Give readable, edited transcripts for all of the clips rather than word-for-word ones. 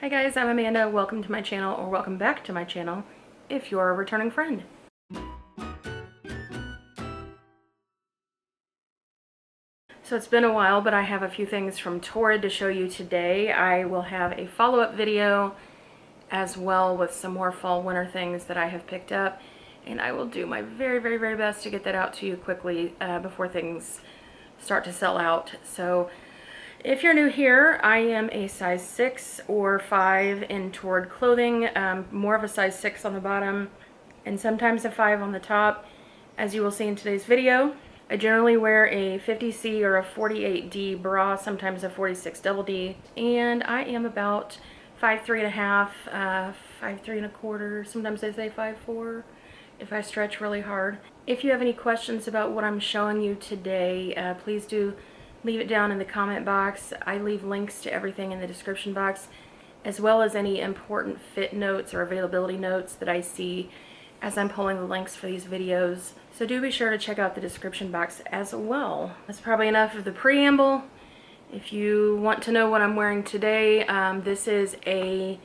Hi guys, I'm Amanda. Welcome to my channel, or welcome back to my channel if you're a returning friend. So it's been a while, but I have a few things from Torrid to show you today. I will have a follow-up video as well with some more fall winter things that I have picked up, and I will do my very best to get that out to you quickly before things start to sell out. So if you're new here, I am a size 6 or 5 in Torrid clothing, more of a size 6 on the bottom and sometimes a 5 on the top, as you will see in today's video. I generally wear a 50C or a 48D bra, sometimes a 46 double D, and I am about 5'3.5", 5'3.25", sometimes I say 5'4", if I stretch really hard. If you have any questions about what I'm showing you today, please do leave it down in the comment box. I leave links to everything in the description box, as well as any important fit notes or availability notes that I see as I'm pulling the links for these videos. So do be sure to check out the description box as well. That's probably enough of the preamble. If you want to know what I'm wearing today, this is a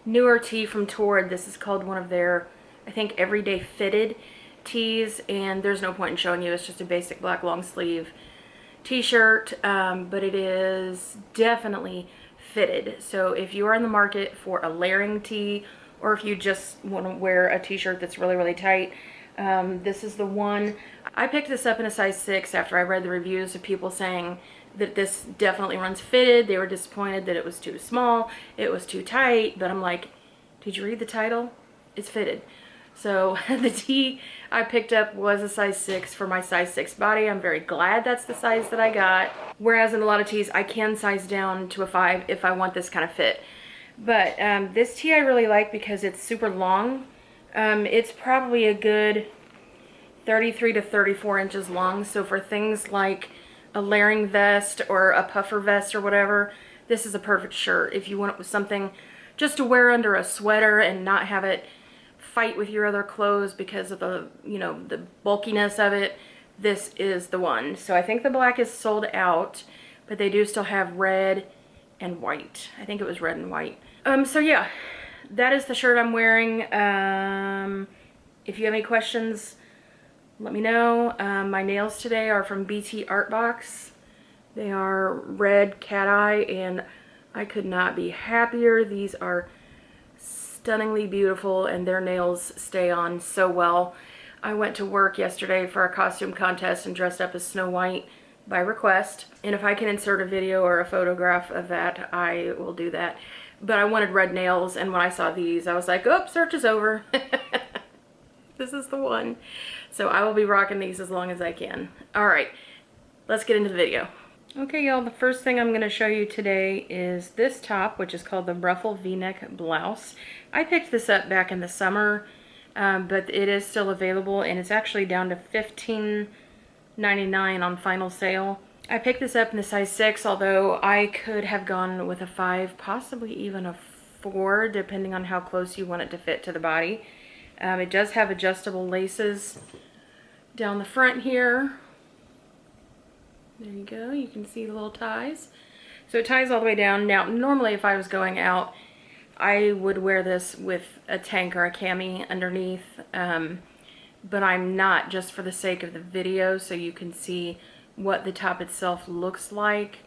newer tee from Torrid. This is called one of their, I think, everyday fitted tees, and there's no point in showing you. It's just a basic black long sleeve t-shirt, but it is definitely fitted. So if you are in the market for a layering tee, or if you just want to wear a t-shirt that's really tight, this is the one. I picked this up in a size 6 after I read the reviews of people saying that this definitely runs fitted. They were disappointed that it was too small, it was too tight, but I'm like, did you read the title? It's fitted. So the tee I picked up was a size 6 for my size 6 body. I'm very glad that's the size that I got. Whereas in a lot of tees, I can size down to a 5 if I want this kind of fit. But this tee I really like because it's super long. It's probably a good 33 to 34 inches long. So for things like a layering vest or a puffer vest or whatever, this is a perfect shirt. If you want something just to wear under a sweater and not have it fight with your other clothes because of the, the bulkiness of it, this is the one. So I think the black is sold out, but they do still have red and white. I think it was red and white. So yeah, that is the shirt I'm wearing. If you have any questions, let me know. My nails today are from BT Art Box. They are red cat eye, and I could not be happier. These are stunningly beautiful, and their nails stay on so well. I went to work yesterday for a costume contest and dressed up as Snow White by request, and if I can insert a video or a photograph of that, I will do that. But I wanted red nails, and when I saw these, I was like, oh, search is over. This is the one. So I will be rocking these as long as I can. All right, let's get into the video. Okay, y'all, the first thing I'm going to show you today is this top, which is called the Ruffle V-neck blouse. I picked this up back in the summer, but it is still available, and it's actually down to $15.99 on final sale. I picked this up in the size 6, although I could have gone with a 5, possibly even a 4, depending on how close you want it to fit to the body. It does have adjustable laces down the front here. There you go, you can see the little ties. So it ties all the way down. Now, normally if I was going out, I would wear this with a tank or a cami underneath, but I'm not, just for the sake of the video, so you can see what the top itself looks like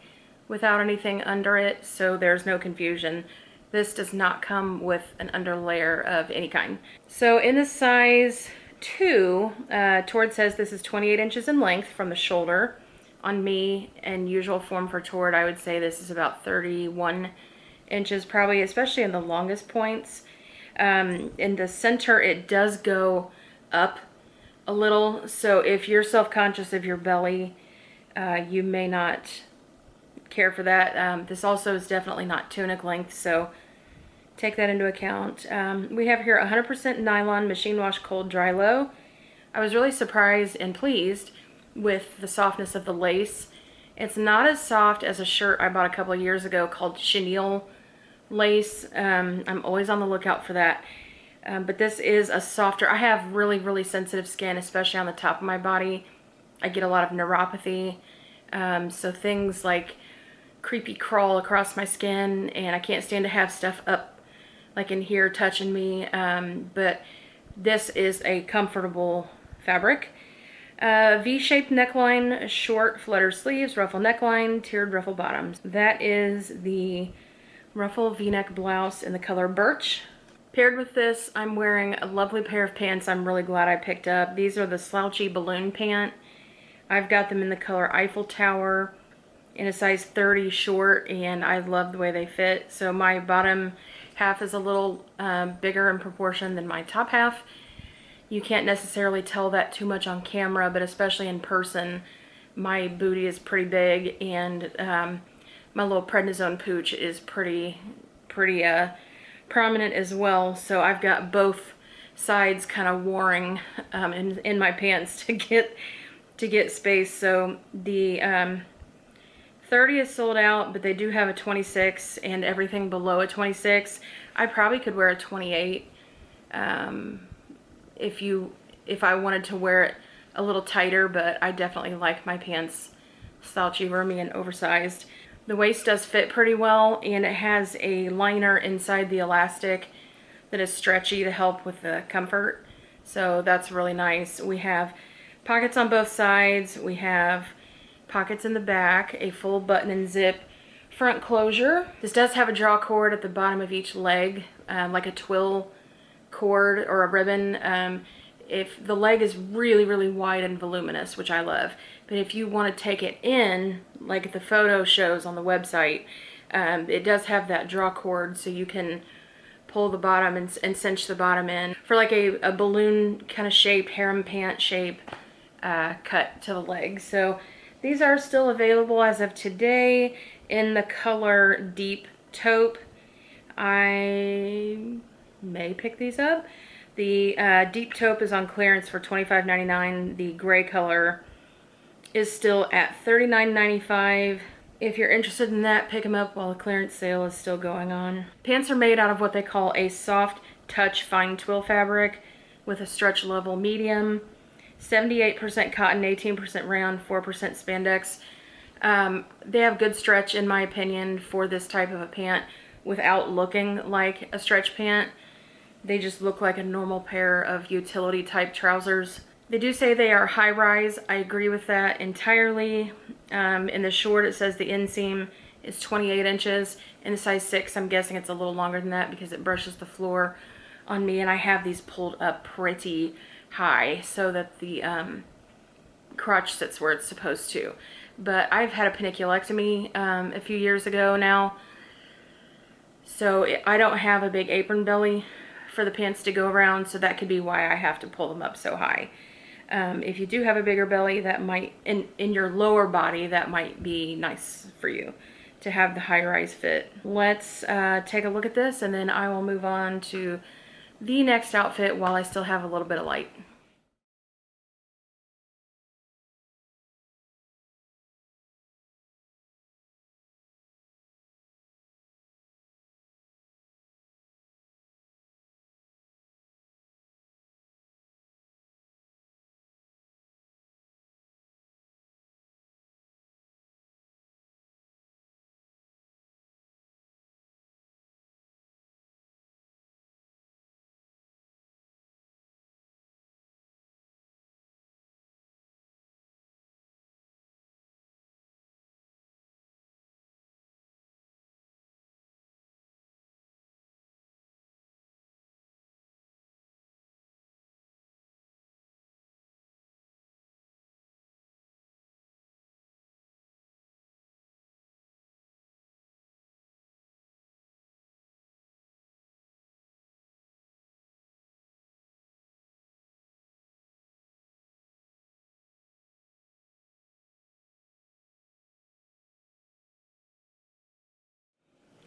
without anything under it, so there's no confusion. This does not come with an underlayer of any kind. So in the size 2, Torrid says this is 28 inches in length from the shoulder. On me, and usual form for Torrid, I would say this is about 31 inches probably, especially in the longest points. In the center, it does go up a little, so if you're self-conscious of your belly, you may not care for that. This also is definitely not tunic length, so take that into account. We have here 100% nylon, machine wash, cold, dry, low. I was really surprised and pleased with the softness of the lace. It's not as soft as a shirt I bought a couple of years ago called chenille lace. I'm always on the lookout for that. But this is a softer, I have really sensitive skin, especially on the top of my body. I get a lot of neuropathy. So things like creepy crawl across my skin, and I can't stand to have stuff up like in here touching me, but this is a comfortable fabric. V-shaped neckline, short flutter sleeves, ruffle neckline, tiered ruffle bottoms. That is the Ruffle V-neck blouse in the color Birch. Paired with this, I'm wearing a lovely pair of pants I'm really glad I picked up. These are the slouchy balloon pant. I've got them in the color Eiffel Tower in a size 30 short, and I love the way they fit. So my bottom half is a little bigger in proportion than my top half. You can't necessarily tell that too much on camera, but especially in person, my booty is pretty big, and my little prednisone pooch is pretty prominent as well. So I've got both sides kind of warring in my pants to get space. So the 30 is sold out, but they do have a 26, and everything below a 26. I probably could wear a 28 if I wanted to wear it a little tighter, but I definitely like my pants slouchy, roomy, and oversized. The waist does fit pretty well, and it has a liner inside the elastic that is stretchy to help with the comfort. So that's really nice. We have pockets on both sides. We have pockets in the back, a full button and zip front closure. This does have a draw cord at the bottom of each leg, like a twill cord or a ribbon. If the leg is really wide and voluminous, which I love, but if you want to take it in, like the photo shows on the website, it does have that draw cord, so you can pull the bottom and cinch the bottom in for like a balloon kind of shape, harem pant shape cut to the leg. So these are still available as of today in the color Deep Taupe. I may pick these up. The Deep Taupe is on clearance for $25.99. The gray color is still at $39.95. If you're interested in that, pick them up while the clearance sale is still going on. Pants are made out of what they call a soft touch fine twill fabric with a stretch level medium. 78% cotton, 18% rayon, 4% spandex. They have good stretch, in my opinion, for this type of a pant without looking like a stretch pant. They just look like a normal pair of utility type trousers. They do say they are high rise. I agree with that entirely. In the short, it says the inseam is 28 inches. In the size 6, I'm guessing it's a little longer than that because it brushes the floor on me, and I have these pulled up pretty high so that the crotch sits where it's supposed to. But I've had a paniculectomy a few years ago now, so I don't have a big apron belly for the pants to go around, so that could be why I have to pull them up so high. If you do have a bigger belly, that might, in your lower body, that might be nice for you to have the high-rise fit. Let's take a look at this, and then I will move on to the next outfit while I still have a little bit of light.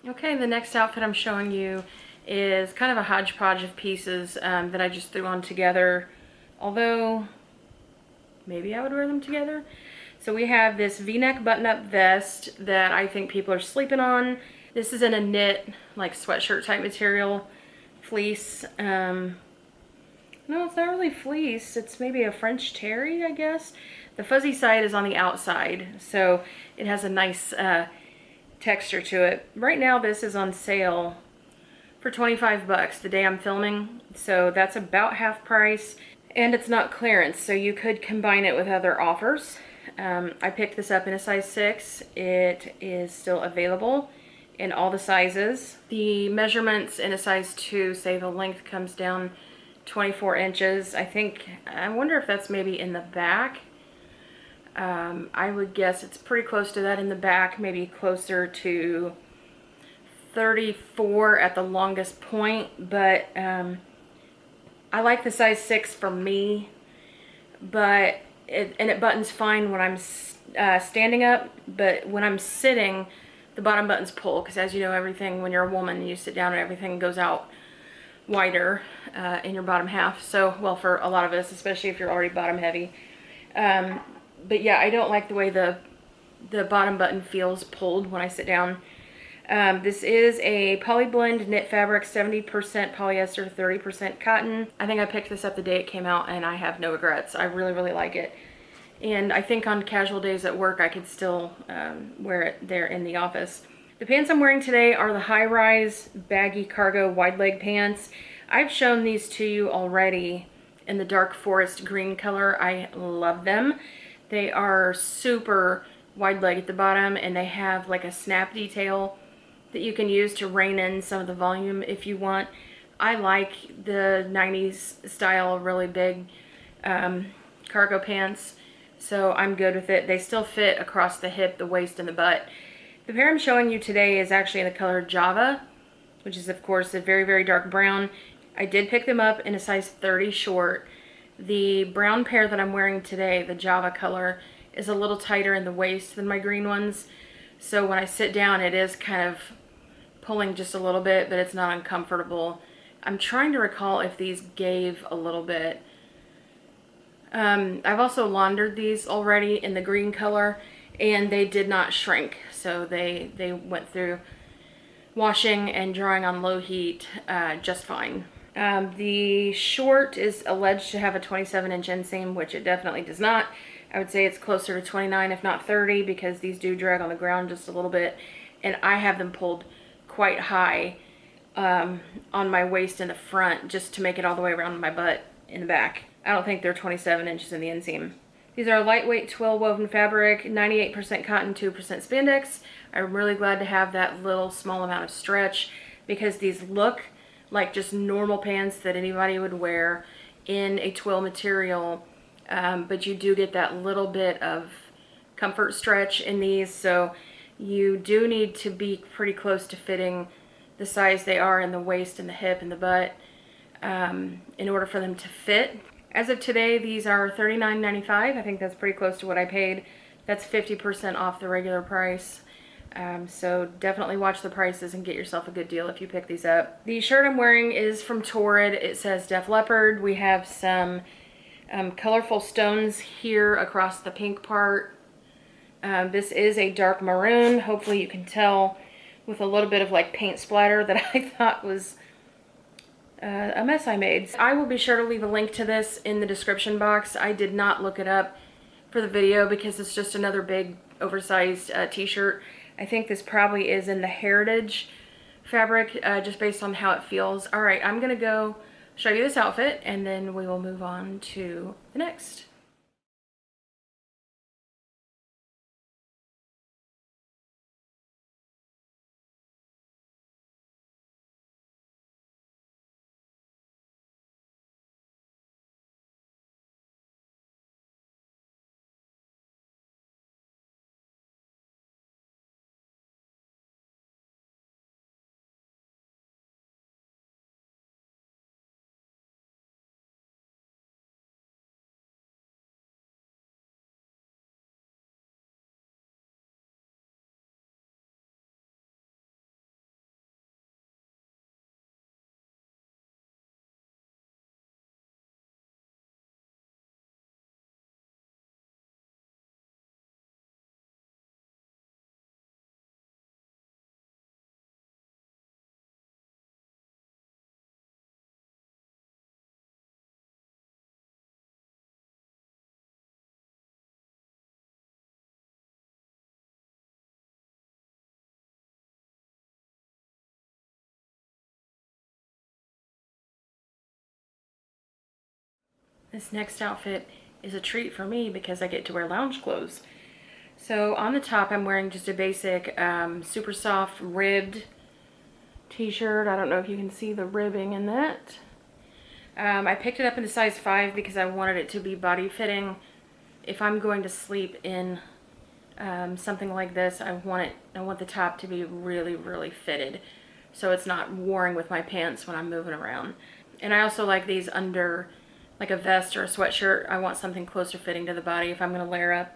Okay, the next outfit I'm showing you is kind of a hodgepodge of pieces that I just threw on together, although maybe I would wear them together. So we have this V-neck button-up vest that I think people are sleeping on. This is in a knit, like sweatshirt type material, fleece. No, it's not really fleece. It's maybe a French terry, I guess. The fuzzy side is on the outside, so it has a nice texture to it. Right now this is on sale for 25 bucks the day I'm filming, so that's about half price, and it's not clearance, so you could combine it with other offers. I picked this up in a size 6. It is still available in all the sizes. The measurements in a size 2 say the length comes down 24 inches. I wonder if that's maybe in the back. I would guess it's pretty close to that in the back, maybe closer to 34 at the longest point, but I like the size 6 for me, but it buttons fine when I'm standing up, but when I'm sitting, the bottom buttons pull, because as you know, everything, when you're a woman and you sit down, everything goes out wider in your bottom half. So, well, for a lot of us, especially if you're already bottom heavy. But yeah, I don't like the way the bottom button feels pulled when I sit down. This is a polyblend knit fabric, 70% polyester, 30% cotton. I think I picked this up the day it came out and I have no regrets. I really, really like it. And I think on casual days at work, I could still wear it there in the office. The pants I'm wearing today are the high-rise baggy cargo wide leg pants. I've shown these to you already in the dark forest green color. I love them. They are super wide leg at the bottom, and they have like a snap detail that you can use to rein in some of the volume if you want. I like the 90s style of really big cargo pants, so I'm good with it. They still fit across the hip, the waist, and the butt. The pair I'm showing you today is actually in the color Java, which is of course a very, very dark brown. I did pick them up in a size 30 short. The brown pair that I'm wearing today, the Java color, is a little tighter in the waist than my green ones. So when I sit down, it is kind of pulling just a little bit, but it's not uncomfortable. I'm trying to recall if these gave a little bit. I've also laundered these already in the green color, and they did not shrink. So they went through washing and drying on low heat just fine. The short is alleged to have a 27-inch inseam, which it definitely does not. I would say it's closer to 29, if not 30, because these do drag on the ground just a little bit, and I have them pulled quite high on my waist in the front just to make it all the way around my butt in the back. I don't think they're 27 inches in the inseam. These are lightweight twill woven fabric, 98% cotton, 2% spandex. I'm really glad to have that little small amount of stretch because these look like just normal pants that anybody would wear in a twill material, but you do get that little bit of comfort stretch in these, so you do need to be pretty close to fitting the size they are in the waist and the hip and the butt in order for them to fit. As of today, these are $39.95. I think that's pretty close to what I paid. That's 50% off the regular price. So definitely watch the prices and get yourself a good deal if you pick these up. The shirt I'm wearing is from Torrid. It says Def Leopard. We have some colorful stones here across the pink part. This is a dark maroon. Hopefully you can tell with a little bit of like paint splatter that I thought was a mess I made. I will be sure to leave a link to this in the description box. I did not look it up for the video because it's just another big oversized t-shirt. I think this probably is in the Heritage fabric, just based on how it feels. All right, I'm gonna go show you this outfit and then we will move on to the next. This next outfit is a treat for me because I get to wear lounge clothes. So on the top, I'm wearing just a basic super soft ribbed t-shirt. I don't know if you can see the ribbing in that. I picked it up in a size 5 because I wanted it to be body fitting. If I'm going to sleep in something like this, I want the top to be really, really fitted, so it's not warring with my pants when I'm moving around. And I also like these under like a vest or a sweatshirt. I want something closer fitting to the body if I'm going to layer up.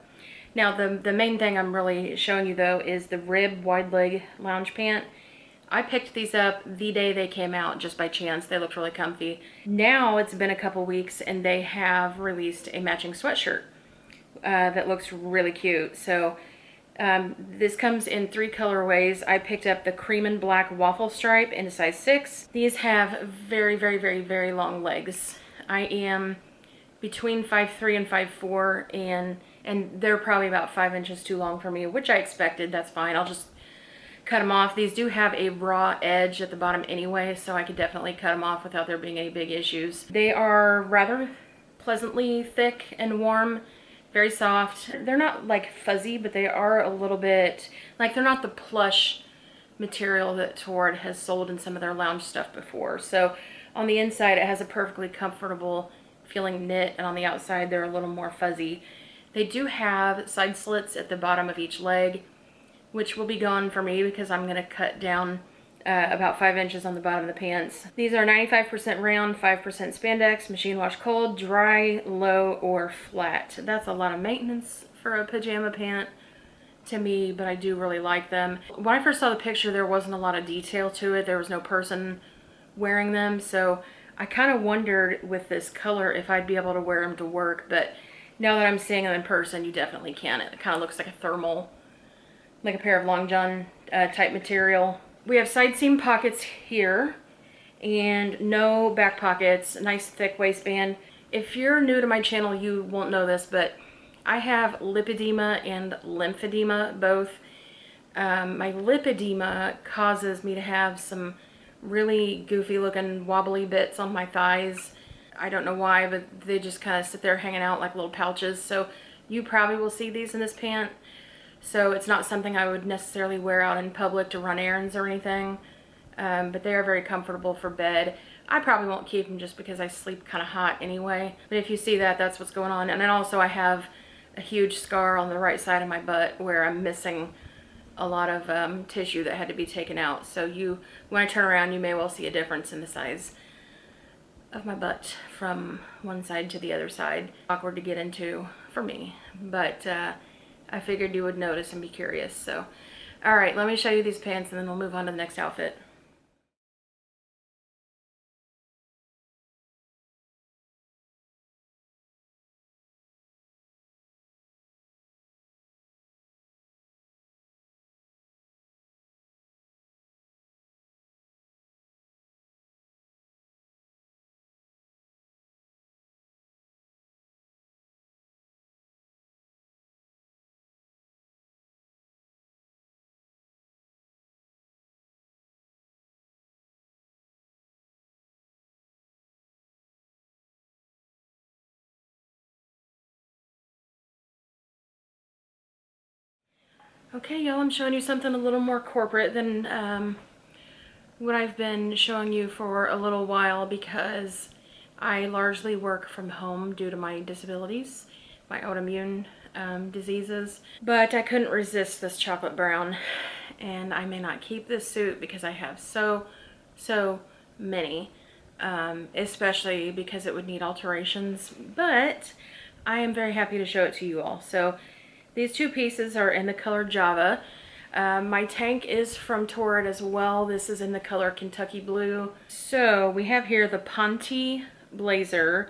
Now the main thing I'm really showing you though is the rib wide leg lounge pant. I picked these up the day they came out just by chance. They looked really comfy. Now it's been a couple weeks and they have released a matching sweatshirt that looks really cute. So this comes in 3 colorways. I picked up the cream and black waffle stripe in a size 6. These have very, very, very, very long legs. I am between 5'3" and 5'4", and they're probably about 5 inches too long for me, which I expected. That's fine. I'll just cut them off. These do have a raw edge at the bottom anyway, so I could definitely cut them off without there being any big issues. They are rather pleasantly thick and warm, very soft. They're not like fuzzy, but they are a little bit, like they're not the plush material that Torrid has sold in some of their lounge stuff before. So on the inside it has a perfectly comfortable feeling knit, and on the outside they're a little more fuzzy. They do have side slits at the bottom of each leg, which will be gone for me because I'm going to cut down about 5 inches on the bottom of the pants. These are 95% rayon, 5% spandex, machine wash cold, dry, low, or flat. That's a lot of maintenance for a pajama pant to me, but I do really like them. When I first saw the picture, there wasn't a lot of detail to it. There was no person wearing them, so I kind of wondered with this color if I'd be able to wear them to work, but now that I'm seeing them in person, you definitely can. It kind of looks like a thermal, like a pair of long john type material. We have side seam pockets here and no back pockets, nice thick waistband. If you're new to my channel, you won't know this, but I have lipedema and lymphedema both. My lipedema causes me to have some really goofy looking wobbly bits on my thighs. I don't know why, but they just kind of sit there hanging out like little pouches. So you probably will see these in this pant. So it's not something I would necessarily wear out in public to run errands or anything, but they are very comfortable for bed. I probably won't keep them just because I sleep kind of hot anyway, but if you see that, that's what's going on. And then also I have a huge scar on the right side of my butt where I'm missing a lot of tissue that had to be taken out. So when I turn around, you may well see a difference in the size of my butt from one side to the other side. Awkward to get into for me, but I figured you would notice and be curious. So, all right, let me show you these pants and then we'll move on to the next outfit. Okay, y'all, I'm showing you something a little more corporate than what I've been showing you for a little while because I largely work from home due to my disabilities, my autoimmune diseases. But I couldn't resist this chocolate brown, and I may not keep this suit because I have so many, especially because it would need alterations, but I am very happy to show it to you all. So these 2 pieces are in the color Java. My tank is from Torrid as well. This is in the color Kentucky Blue. So we have here the Pant blazer.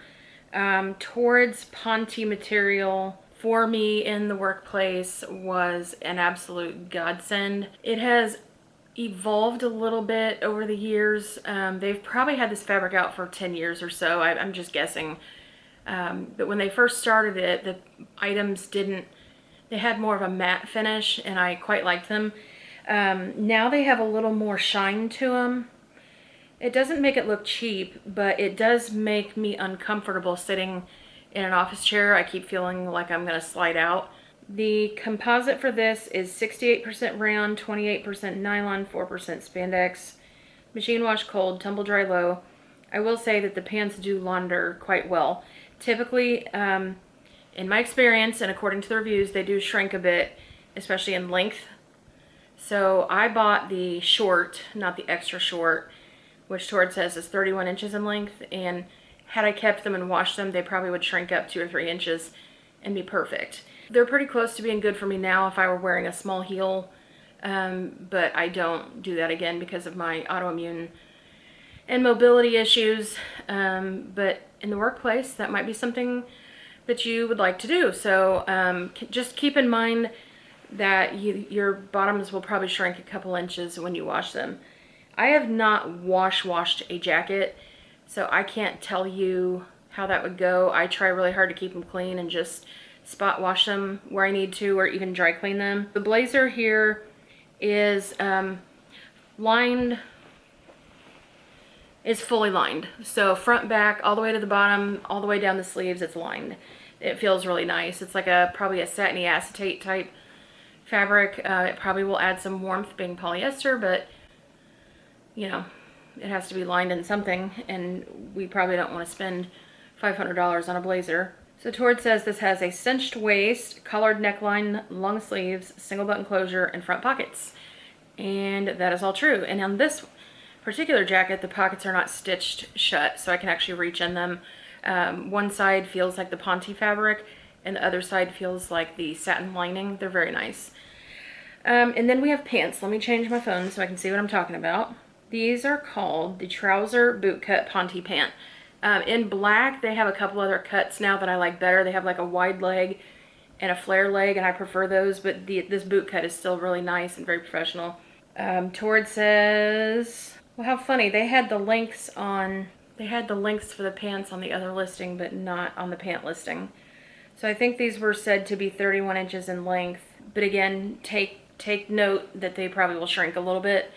Torrid's Pant material for me in the workplace was an absolute godsend. It has evolved a little bit over the years. They've probably had this fabric out for 10 years or so. I'm just guessing. But when they first started it, the items they had more of a matte finish, and I quite liked them. Now they have a little more shine to them. It doesn't make it look cheap, but it does make me uncomfortable sitting in an office chair. I keep feeling like I'm gonna slide out. The composite for this is 68% rayon, 28% nylon, 4% spandex. Machine wash cold, tumble dry low. I will say that the pants do launder quite well. Typically, in my experience and according to the reviews, they do shrink a bit, especially in length. So I bought the short, not the extra short, which Torrid says is 31 inches in length, and had I kept them and washed them, they probably would shrink up 2 or 3 inches and be perfect. They're pretty close to being good for me now if I were wearing a small heel, but I don't do that again because of my autoimmune and mobility issues. But in the workplace, that might be something that you would like to do. So just keep in mind that your bottoms will probably shrink a couple inches when you wash them. I have not washed a jacket, so I can't tell you how that would go. I try really hard to keep them clean and just spot wash them where I need to, or even dry clean them. The blazer here is lined, is fully lined. So front, back, all the way to the bottom, all the way down the sleeves, it's lined. It feels really nice. It's like probably a satiny acetate type fabric. It probably will add some warmth being polyester, but you know, it has to be lined in something, and we probably don't want to spend $500 on a blazer. So Torrid says this has a cinched waist, collared neckline, long sleeves, single button closure, and front pockets. And that is all true. And on this particular jacket, the pockets are not stitched shut, so I can actually reach in them. One side feels like the Ponte fabric, and the other side feels like the satin lining. They're very nice. And then we have pants. Let me change my phone so I can see what I'm talking about. These are called the Trouser Bootcut Ponte Pant. In black, they have a couple other cuts now that I like better. They have like a wide leg and a flare leg, and I prefer those, but this boot cut is still really nice and very professional. Torrid says, well, how funny. They had the lengths for the pants on the other listing, but not on the pant listing. So I think these were said to be 31 inches in length, but again, take note that they probably will shrink a little bit.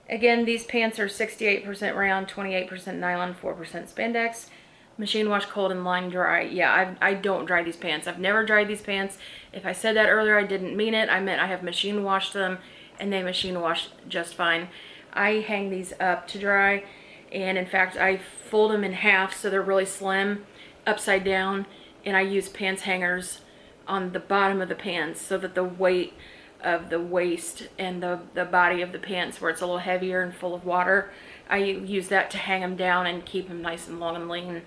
Again, these pants are 68% rayon, 28% nylon, 4% spandex. Machine wash cold and line dry. Yeah, I don't dry these pants. I've never dried these pants. If I said that earlier, I didn't mean it. I meant I have machine washed them, and they machine wash just fine. I hang these up to dry, and in fact, I fold them in half so they're really slim, upside down, and I use pants hangers on the bottom of the pants so that the weight of the waist and the body of the pants, where it's a little heavier and full of water, I use that to hang them down and keep them nice and long and lean.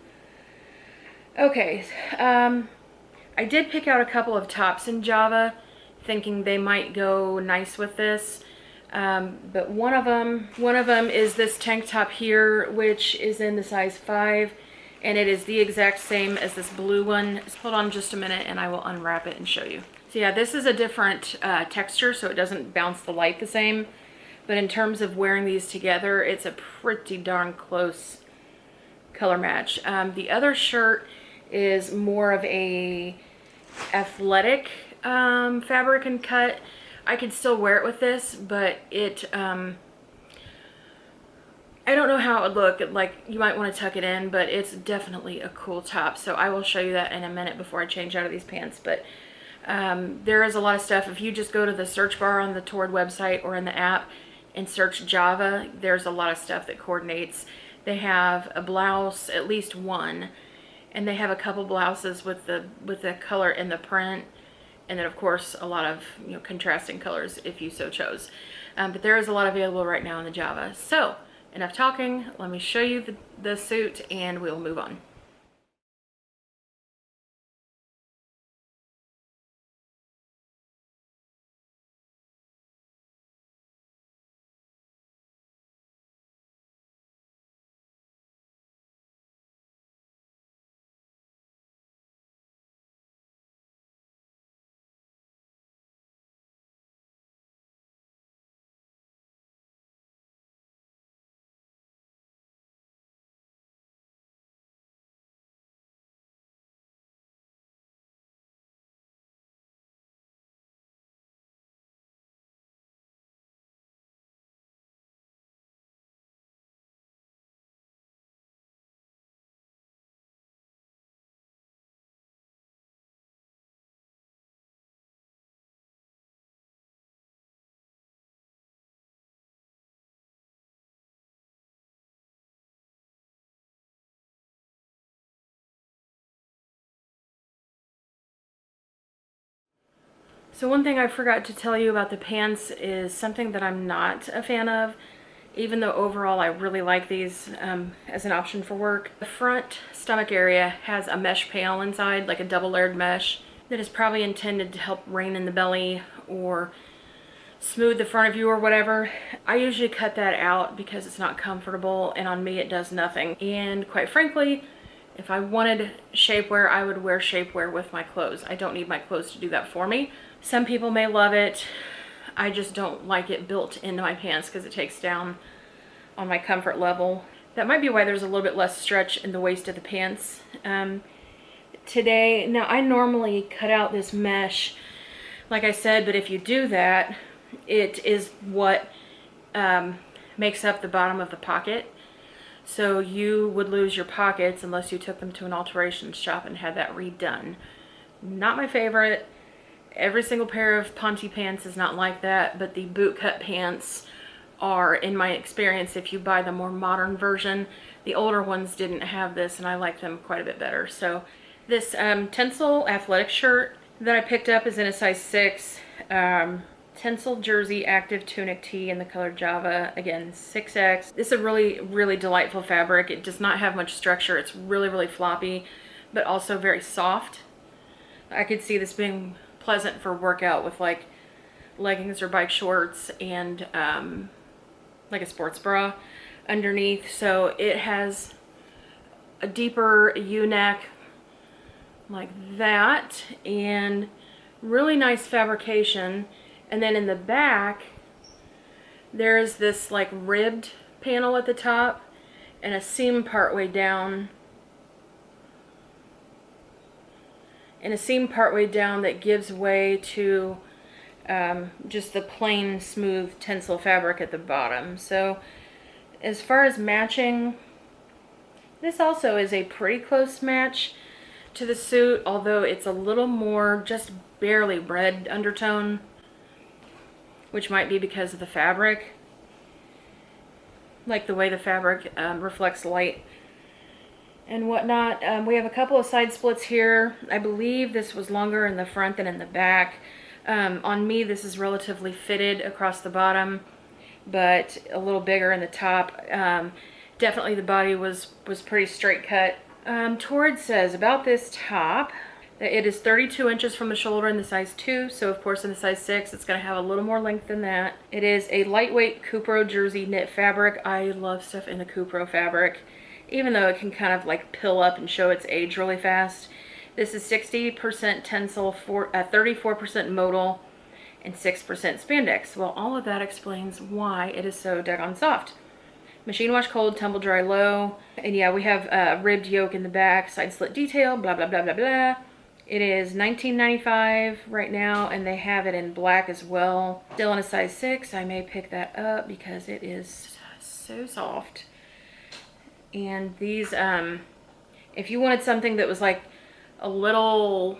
Okay, I did pick out a couple of tops in Java, thinking they might go nice with this. But one of them is this tank top here, which is in the size 5, and it is the exact same as this blue one. Hold on just a minute and I will unwrap it and show you. So yeah, this is a different texture, so it doesn't bounce the light the same. But in terms of wearing these together, it's a pretty darn close color match. The other shirt is more of a athletic fabric and cut. I could still wear it with this, but it, I don't know how it would look. Like, you might want to tuck it in, but it's definitely a cool top. So I will show you that in a minute before I change out of these pants. But there is a lot of stuff. If you just go to the search bar on the Torrid website or in the app and search Java, there's a lot of stuff that coordinates. They have a blouse, at least one, and they have a couple blouses with the color in the print, and then of course a lot of contrasting colors if you so chose. But there is a lot available right now in the Java. So enough talking. Let me show you the suit and we'll move on. So one thing I forgot to tell you about the pants is something that I'm not a fan of, even though overall I really like these as an option for work. The front stomach area has a mesh panel inside, like a double layered mesh, that is probably intended to help rein in the belly or smooth the front of you or whatever. I usually cut that out because it's not comfortable, and on me it does nothing. And quite frankly, if I wanted shapewear, I would wear shapewear with my clothes. I don't need my clothes to do that for me. Some people may love it. I just don't like it built into my pants because it takes down on my comfort level. That might be why there's a little bit less stretch in the waist of the pants. Today, now I normally cut out this mesh, like I said, but if you do that, it is what makes up the bottom of the pocket. So you would lose your pockets unless you took them to an alterations shop and had that redone. Not my favorite. Every single pair of Ponte pants is not like that, but the bootcut pants are, in my experience, if you buy the more modern version. The older ones didn't have this, and I like them quite a bit better. So this Tencel athletic shirt that I picked up is in a size 6. Tencel jersey active tunic tee in the color Java, again 6X. This is a really, really delightful fabric. It does not have much structure. It's really, really floppy, but also very soft. I could see this being pleasant for workout with like leggings or bike shorts and like a sports bra underneath. So it has a deeper U-neck like that and really nice fabrication. And then in the back there's this like ribbed panel at the top and a seam partway down that gives way to just the plain smooth Tencel fabric at the bottom. So as far as matching, this also is a pretty close match to the suit, although it's a little more just barely red undertone, which might be because of the fabric, like the way the fabric reflects light and whatnot. We have a couple of side splits here. I believe this was longer in the front than in the back. On me, this is relatively fitted across the bottom, but a little bigger in the top. Definitely the body was pretty straight cut. Torrid says about this top that it is 32 inches from the shoulder in the size 2, so of course in the size 6 it's going to have a little more length than that. It is a lightweight Cupro jersey knit fabric. I love stuff in the Cupro fabric, even though it can kind of like pill up and show its age really fast. This is 60% Tencel, 34% modal, and 6% spandex. Well, all of that explains why it is so daggone soft. Machine wash cold, tumble dry low. And yeah, we have ribbed yoke in the back, side slit detail, blah, blah, blah, blah, blah. It is $19.95 right now, and they have it in black as well. Still in a size 6. I may pick that up because it is so soft. And these, if you wanted something that was like a little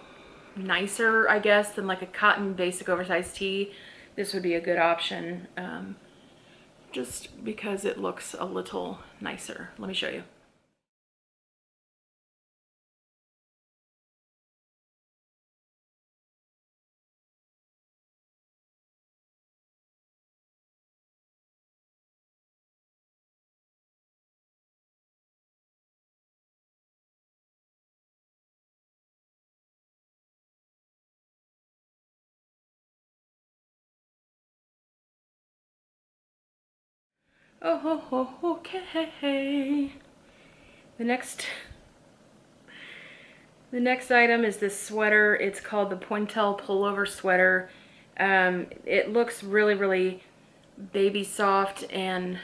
nicer, I guess, than like a cotton basic oversized tee, this would be a good option, just because it looks a little nicer. Let me show you. Oh, okay. The next item is this sweater. It's called the Pointel pullover sweater. It looks really, really baby soft and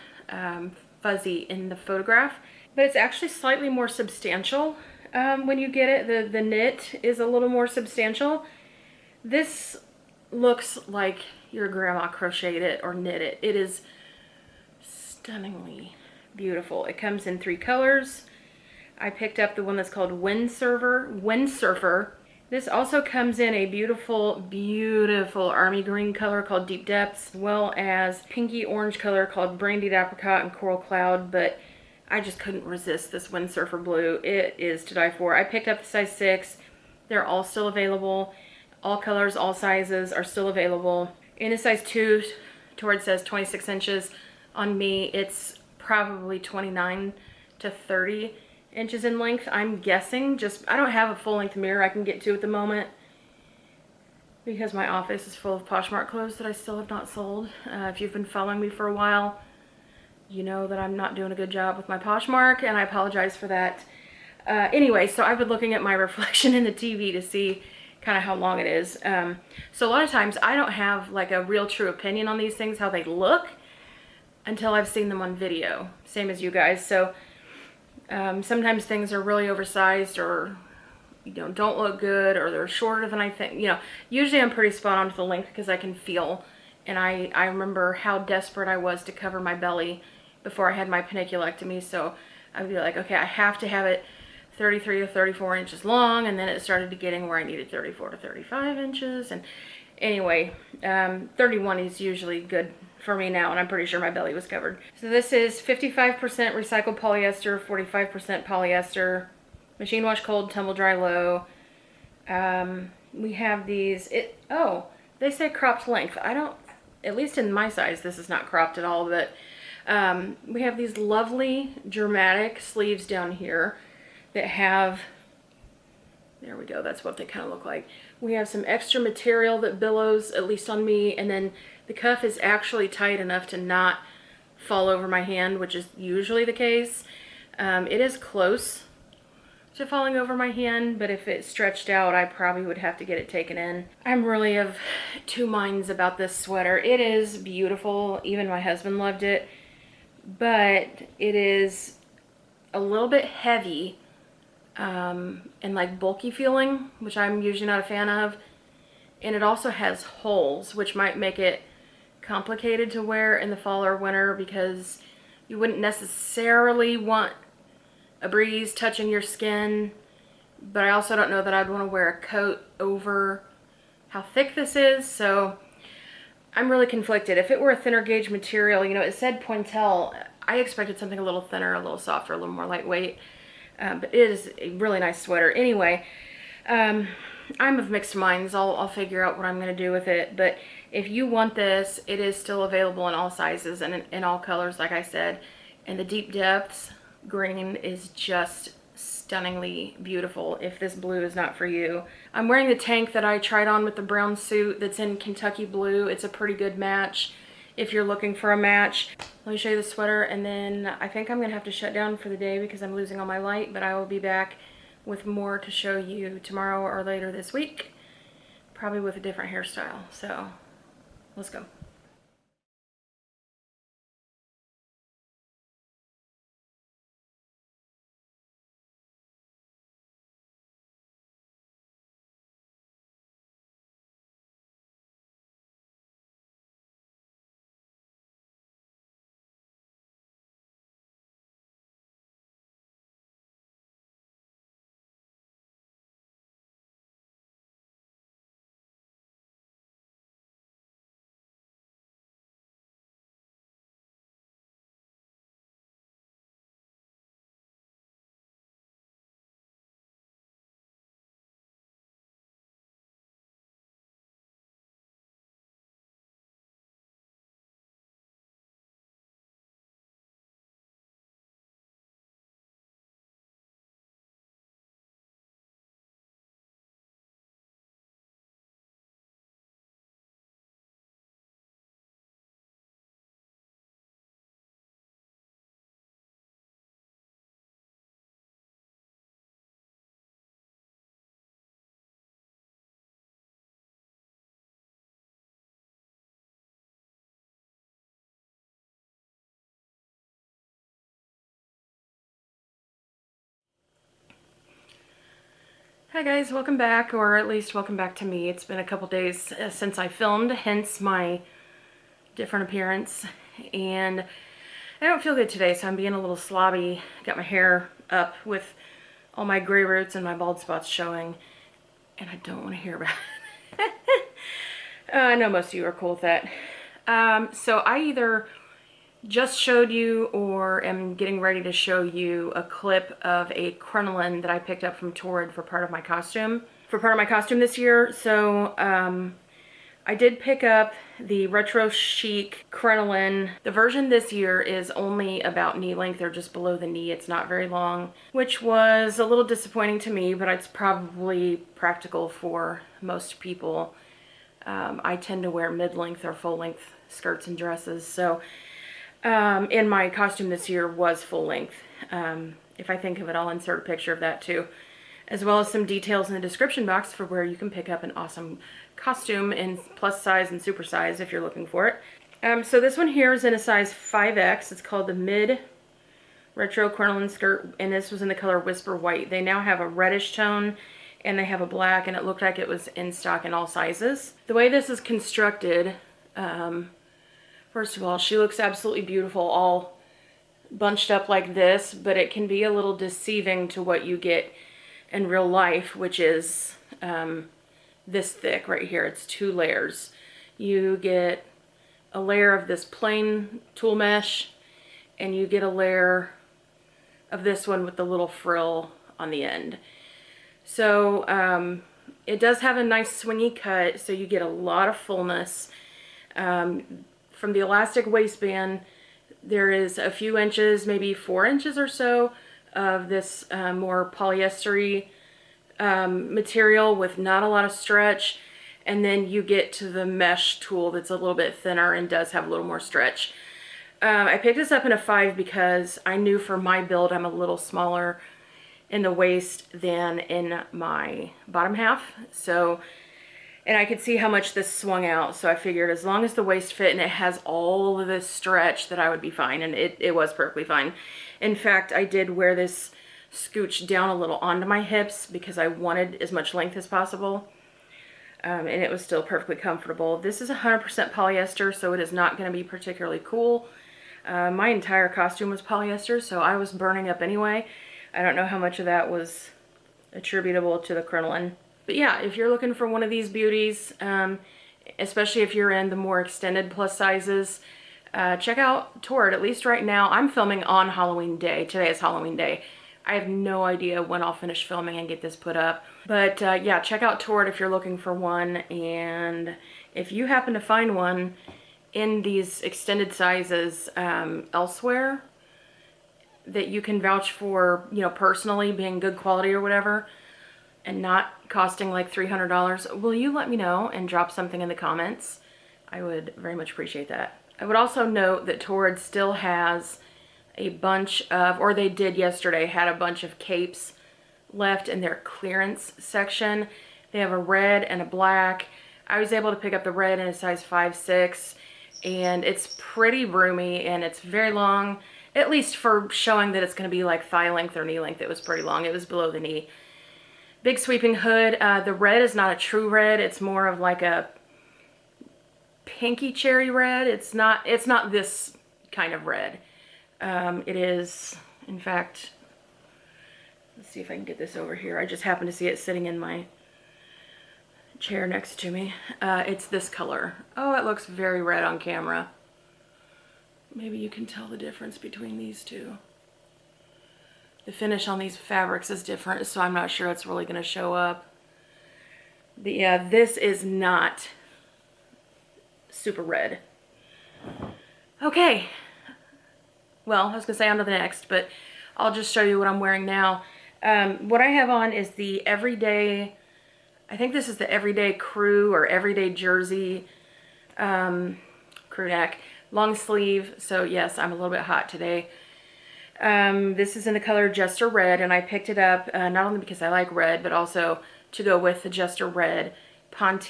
fuzzy in the photograph, but it's actually slightly more substantial when you get it. The knit is a little more substantial. This looks like your grandma crocheted it or knit it. It is stunningly beautiful. It comes in 3 colors. I picked up the one that's called Windsurfer. This also comes in a beautiful, beautiful army green color called Deep Depths, as well as pinky orange color called Brandied Apricot and Coral Cloud, but I just couldn't resist this Windsurfer blue. It is to die for. I picked up the size 6. They're all still available. All colors, all sizes are still available. In a size 2, Torrid says 26 inches. On me, it's probably 29 to 30 inches in length. I'm guessing, I don't have a full-length mirror I can get to at the moment because my office is full of Poshmark clothes that I still have not sold. If you've been following me for a while, you know that I'm not doing a good job with my Poshmark, and I apologize for that. Anyway, so I've been looking at my reflection in the TV to see kind of how long it is. So a lot of times I don't have like a real true opinion on these things, how they look, until I've seen them on video, same as you guys. So sometimes things are really oversized, or don't look good, or they're shorter than I think. Usually I'm pretty spot on with the length because I can feel, and I remember how desperate I was to cover my belly before I had my paniculectomy. So I would be like, okay, I have to have it 33 to 34 inches long, and then it started to getting where I needed 34 to 35 inches. And anyway, 31 is usually good for me now, and I'm pretty sure my belly was covered. So this is 55% recycled polyester, 45% polyester, machine wash cold, tumble dry low. We have these, they say cropped length. I don't, at least in my size, this is not cropped at all, but we have these lovely dramatic sleeves down here that have, there we go, that's what they kind of look like. We have some extra material that billows, at least on me, and then the cuff is actually tight enough to not fall over my hand, which is usually the case. It is close to falling over my hand, but if it stretched out, I probably would have to get it taken in. I'm really of two minds about this sweater. It is beautiful, even my husband loved it, but it is a little bit heavy and like bulky feeling, which I'm usually not a fan of. And it also has holes, which might make it complicated to wear in the fall or winter, because you wouldn't necessarily want a breeze touching your skin, but I also don't know that I'd want to wear a coat over how thick this is. So I'm really conflicted. If it were a thinner gauge material, it said pointel, I expected something a little thinner, a little softer, a little more lightweight. But it is a really nice sweater. Anyway, I'm of mixed minds. I'll figure out what I'm going to do with it. But if you want this, it is still available in all sizes and in all colors, like I said. And the deep depths green is just stunningly beautiful if this blue is not for you. I'm wearing the tank that I tried on with the brown suit that's in Kentucky blue. It's a pretty good match if you're looking for a match. Let me show you the sweater, and then I think I'm gonna have to shut down for the day because I'm losing all my light, but I will be back with more to show you tomorrow or later this week, probably with a different hairstyle. So let's go. Hi guys, welcome back, or at least welcome back to me. It's been a couple days since I filmed, hence my different appearance, and I don't feel good today, so I'm being a little slobby. Got my hair up with all my gray roots and my bald spots showing, and I don't want to hear about it. I know most of you are cool with that. So I either just showed you or am getting ready to show you a clip of a crinoline that I picked up from Torrid for part of my costume. for part of my costume this year. So I did pick up the Retro Chic crinoline. The version this year is only about knee length or just below the knee. It's not very long, which was a little disappointing to me, but it's probably practical for most people. I tend to wear mid-length or full-length skirts and dresses, so in my costume this year was full length. If I think of it, I'll insert a picture of that too, as well as some details in the description box for where you can pick up an awesome costume in plus size and super size if you're looking for it. So this one here is in a size 5X. It's called the Mid Retro Crinoline Skirt, and this was in the color Whisper White. They now have a reddish tone and they have a black, and it looked like it was in stock in all sizes. The way this is constructed, first of all, she looks absolutely beautiful all bunched up like this, but it can be a little deceiving to what you get in real life, which is this thick right here. It's 2 layers. You get a layer of this plain tulle mesh, and you get a layer of this one with the little frill on the end. So it does have a nice swingy cut, so you get a lot of fullness. From the elastic waistband, there is a few inches, maybe 4 inches or so, of this more polyester-y material with not a lot of stretch, and then you get to the mesh tulle that's a little bit thinner and does have a little more stretch. I picked this up in a 5 because I knew for my build I'm a little smaller in the waist than in my bottom half, so, and I could see how much this swung out, so I figured as long as the waist fit and it has all of this stretch that I would be fine, and it was perfectly fine. In fact, I did wear this scooch down a little onto my hips because I wanted as much length as possible, and it was still perfectly comfortable. This is 100% polyester, so it is not going to be particularly cool. My entire costume was polyester, so I was burning up anyway. I don't know how much of that was attributable to the crinoline. But yeah, if you're looking for one of these beauties, especially if you're in the more extended plus sizes, check out Torrid. At least right now, I'm filming on Halloween Day. Today is Halloween Day. I have no idea when I'll finish filming and get this put up. But yeah, check out Torrid if you're looking for one. And if you happen to find one in these extended sizes elsewhere that you can vouch for, you know, personally being good quality or whatever, and not costing like $300, will you let me know and drop something in the comments? I would very much appreciate that. I would also note that Torrid still has a bunch of, or they did yesterday, had a bunch of capes left in their clearance section. They have a red and a black. I was able to pick up the red in a size 5'6", and it's pretty roomy and it's very long, at least for showing that it's going to be like thigh length or knee length. It was pretty long. It was below the knee. Big sweeping hood. The red is not a true red. It's more of like a pinky cherry red. It's not this kind of red. It is, in fact, let's see if I can get this over here. I just happen to see it sitting in my chair next to me. It's this color. Oh, it looks very red on camera. Maybe you can tell the difference between these two. The finish on these fabrics is different, so I'm not sure it's really going to show up. But yeah, this is not super red. Okay. Well, I was going to say on to the next, but I'll just show you what I'm wearing now. What I have on is the everyday, I think this is the everyday crew or everyday jersey crew neck. Long sleeve, so yes, I'm a little bit hot today. This is in the color Jester Red, and I picked it up not only because I like red, but also to go with the Jester Red Pant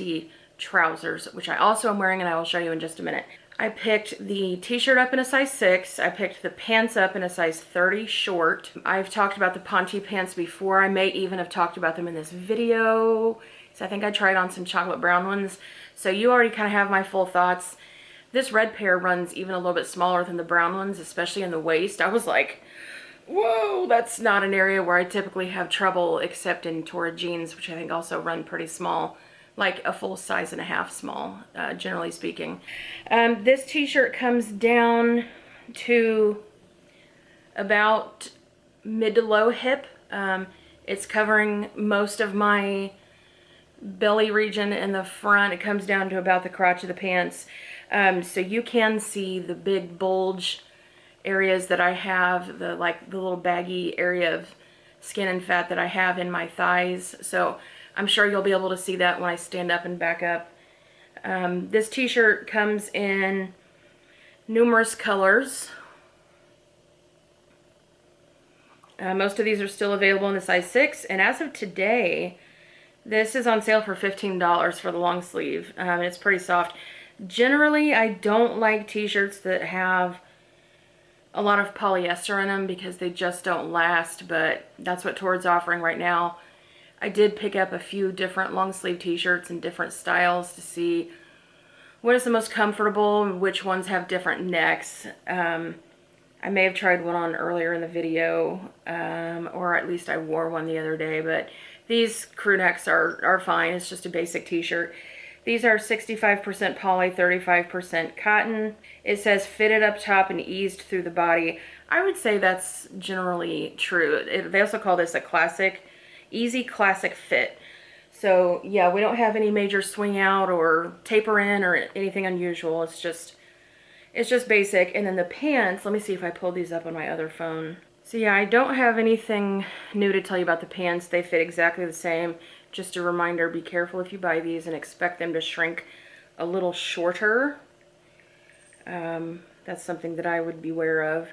trousers, which I also am wearing, and I will show you in just a minute. I picked the t-shirt up in a size 6. I picked the pants up in a size 30 short. I've talked about the Pant pants before. I may even have talked about them in this video. So I think I tried on some chocolate brown ones. So you already kind of have my full thoughts. This red pair runs even a little bit smaller than the brown ones, especially in the waist. I was like, whoa, that's not an area where I typically have trouble, except in Torrid jeans, which I think also run pretty small, like a full size and a half small, generally speaking. This t-shirt comes down to about mid to low hip. It's covering most of my belly region in the front. It comes down to about the crotch of the pants. So you can see the big bulge areas that I have, the little baggy area of skin and fat that I have in my thighs. So I'm sure you'll be able to see that when I stand up and back up. This t-shirt comes in numerous colors. Most of these are still available in the size 6, and as of today, this is on sale for $15 for the long sleeve. It's pretty soft. Generally, I don't like t-shirts that have a lot of polyester in them because they just don't last, but that's what Torrid's offering right now. I did pick up a few different long sleeve t-shirts in different styles to see what is the most comfortable and which ones have different necks. I may have tried one on earlier in the video, or at least I wore one the other day, but these crew necks are fine. It's just a basic t-shirt. These are 65% poly, 35% cotton. It says fitted up top and eased through the body. I would say that's generally true. They also call this a classic, easy classic fit. So yeah, we don't have any major swing out or taper in or anything unusual. It's just basic. And then the pants, let me see if I pulled these up on my other phone. So yeah, I don't have anything new to tell you about the pants. They fit exactly the same. Just a reminder, be careful if you buy these and expect them to shrink a little shorter. That's something that I would beware of.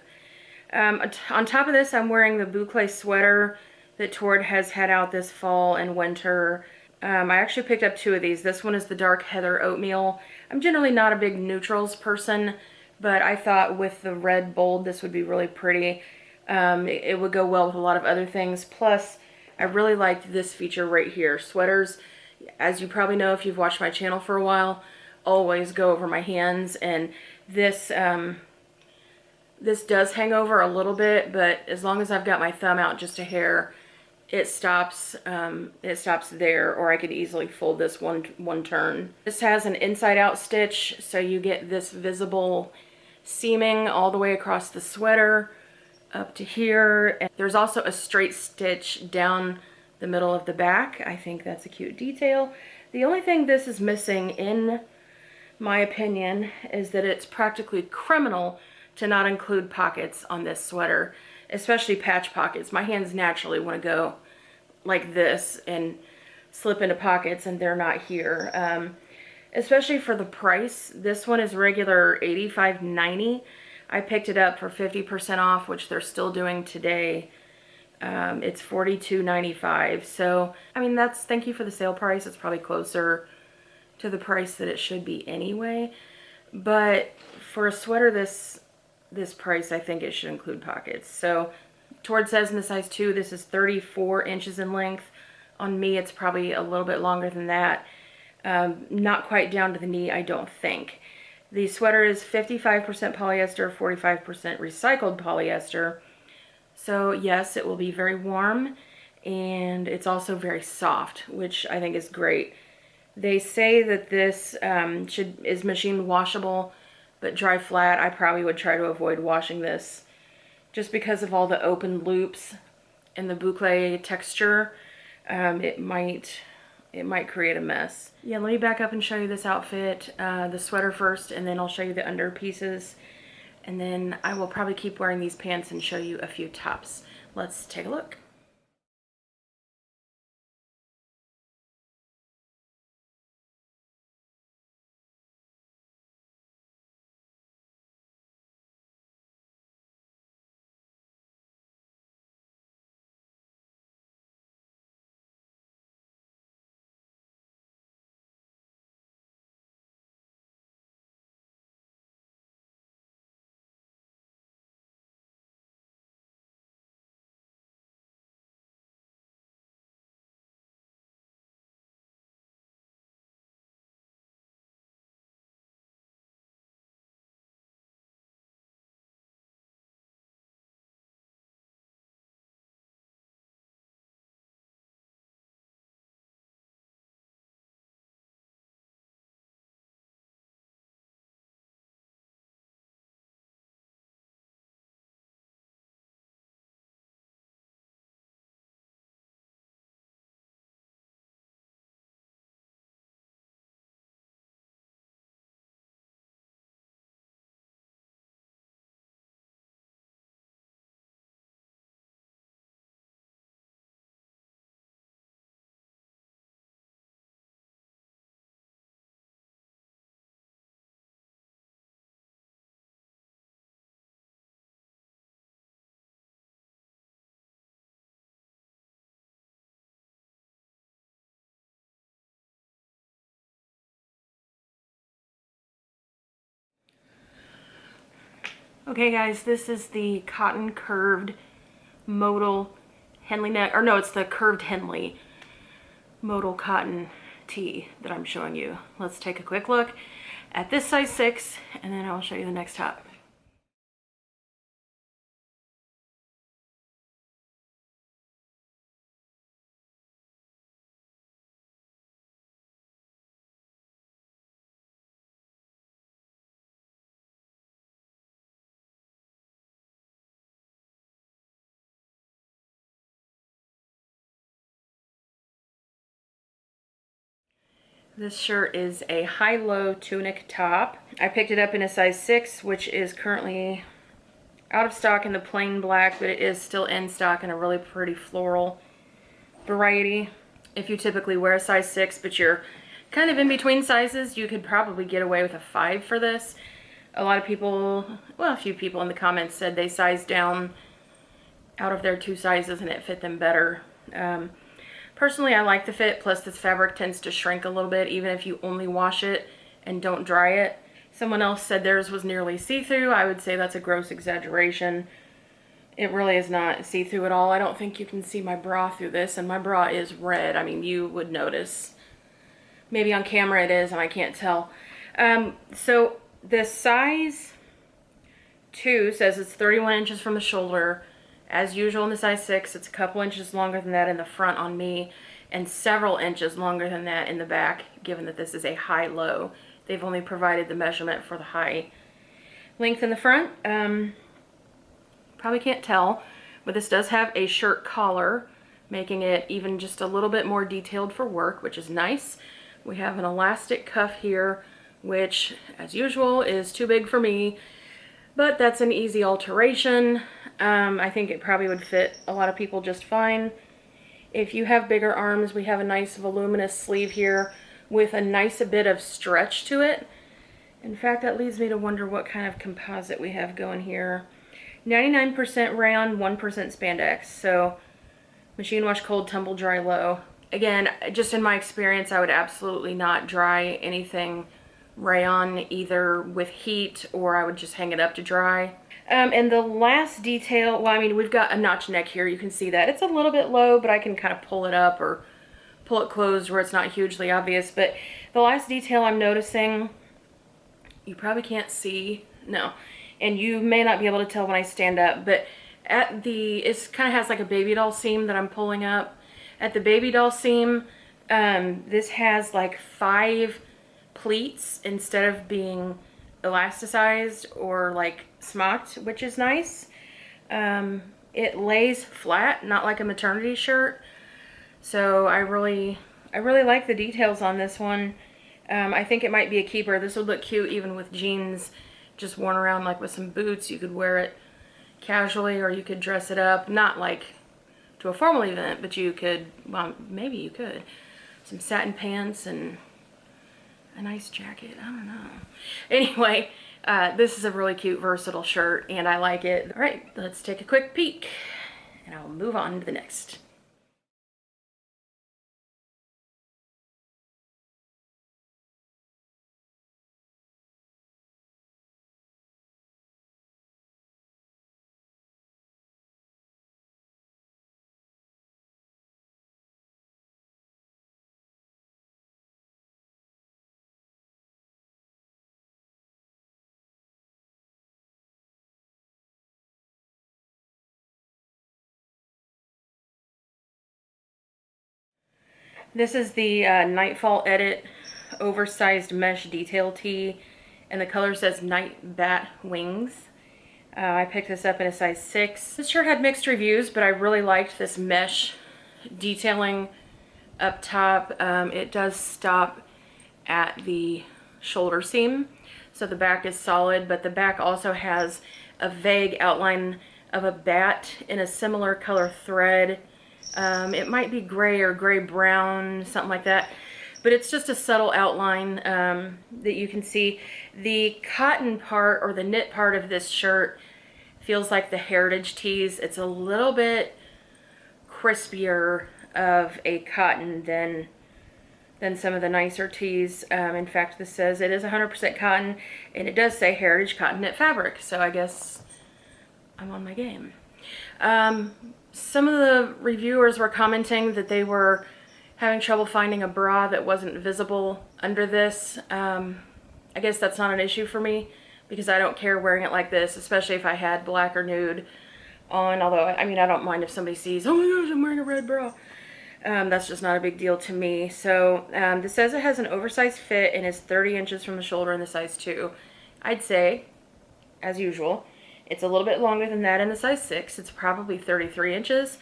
On top of this, I'm wearing the boucle sweater that Torrid has had out this fall and winter. I actually picked up 2 of these. This one is the dark heather oatmeal. I'm generally not a big neutrals person, but I thought with the red bold, this would be really pretty. It would go well with a lot of other things. Plus, I really liked this feature right here. Sweaters, as you probably know if you've watched my channel for a while, always go over my hands, and this this does hang over a little bit, but as long as I've got my thumb out just a hair, it stops there, or I could easily fold this one turn. This has an inside out stitch, so you get this visible seaming all the way across the sweater up to here. And there's also a straight stitch down the middle of the back. I think that's a cute detail. The only thing this is missing, in my opinion, is that it's practically criminal to not include pockets on this sweater, especially patch pockets. My hands naturally want to go like this and slip into pockets, and they're not here. Especially for the price. This one is regular $85.90. I picked it up for 50% off, which they're still doing today. It's $42.95. So, I mean, thank you for the sale price. It's probably closer to the price that it should be anyway. But for a sweater this price, I think it should include pockets. So, Torrid says in the size 2, this is 34 inches in length. On me, it's probably a little bit longer than that. Not quite down to the knee, I don't think. The sweater is 55% polyester, 45% recycled polyester. So yes, it will be very warm, and it's also very soft, which I think is great. They say that this is machine washable, but dry flat. I probably would try to avoid washing this just because of all the open loops and the boucle texture. It might create a mess. Yeah, let me back up and show you this outfit, the sweater first, and then I'll show you the under pieces. And then I will probably keep wearing these pants and show you a few tops. Let's take a look. Okay guys, this is the cotton curved modal Henley neck, or no, it's the curved Henley modal cotton tee that I'm showing you. Let's take a quick look at this size 6 and then I'll show you the next top. This shirt is a high-low tunic top. I picked it up in a size 6, which is currently out of stock in the plain black, but it is still in stock in a really pretty floral variety. If you typically wear a size 6, but you're kind of in between sizes, you could probably get away with a 5 for this. A lot of people, well, a few people in the comments said they sized down out of their 2 sizes and it fit them better. Personally, I like the fit, plus this fabric tends to shrink a little bit even if you only wash it and don't dry it. Someone else said theirs was nearly see-through. I would say that's a gross exaggeration. It really is not see-through at all. I don't think you can see my bra through this, and my bra is red. I mean, you would notice. Maybe on camera it is and I can't tell. So the size 2 says it's 31 inches from the shoulder. As usual in the size 6, it's a couple inches longer than that in the front on me and several inches longer than that in the back, given that this is a high-low. They've only provided the measurement for the high length in the front. Probably can't tell, but this does have a shirt collar, making it even just a little bit more detailed for work, which is nice. We have an elastic cuff here, which, as usual, is too big for me, but that's an easy alteration. I think it probably would fit a lot of people just fine. If you have bigger arms, we have a nice voluminous sleeve here with a nice bit of stretch to it. In fact, that leads me to wonder what kind of composite we have going here. 99% rayon, 1% spandex. So machine wash cold, tumble dry low. Again, just in my experience, I would absolutely not dry anything rayon either with heat, or I would just hang it up to dry. And the last detail, well, I mean, we've got a notch neck here. You can see that. It's a little bit low, but I can kind of pull it up or pull it closed where it's not hugely obvious. But the last detail I'm noticing, you probably can't see, no, and you may not be able to tell when I stand up, but at the, it kind of has like a baby doll seam that I'm pulling up. At the baby doll seam, this has like 5 pleats instead of being elasticized or like smocked, which is nice. It lays flat, not like a maternity shirt. So I really like the details on this one. I think it might be a keeper. This would look cute even with jeans, just worn around like with some boots. You could wear it casually, or you could dress it up, not like to a formal event, but you could, well, maybe you could. Some satin pants and a nice jacket, I don't know. Anyway, this is a really cute, versatile shirt, and I like it. All right, let's take a quick peek, and I'll move on to the next. This is the Nightfall Edit oversized mesh detail tee, and the color says Night Bat Wings. I picked this up in a size 6. This shirt had mixed reviews, but I really liked this mesh detailing up top. It does stop at the shoulder seam, so the back is solid, but the back also has a vague outline of a bat in a similar color thread. It might be gray or gray brown, something like that, but it's just a subtle outline that you can see. The cotton part, or the knit part of this shirt, feels like the heritage tees. It's a little bit crispier of a cotton than than some of the nicer tees. In fact, this says it is 100% cotton, and it does say Heritage Cotton Knit Fabric, so I guess I'm on my game. Some of the reviewers were commenting that they were having trouble finding a bra that wasn't visible under this. I guess that's not an issue for me because I don't care wearing it like this, especially if I had black or nude on, although, I mean, I don't mind if somebody sees, oh my gosh, I'm wearing a red bra. That's just not a big deal to me. So this says it has an oversized fit and is 30 inches from the shoulder in the size 2. I'd say, as usual, it's a little bit longer than that in the size 6. It's probably 33 inches.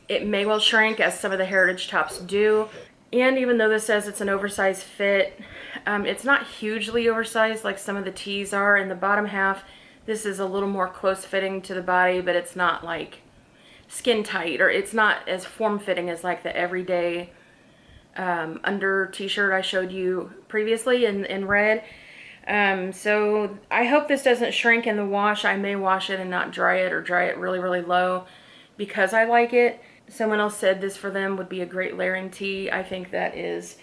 It may well shrink, as some of the Heritage tops do. And even though this says it's an oversized fit, it's not hugely oversized like some of the tees are. In the bottom half, this is a little more close fitting to the body, but it's not like skin tight, or it's not as form fitting as like the everyday under t-shirt I showed you previously in red. So I hope this doesn't shrink in the wash. I may wash it and not dry it, or dry it really, really low because I like it. Someone else said this for them would be a great layering tee. I think that is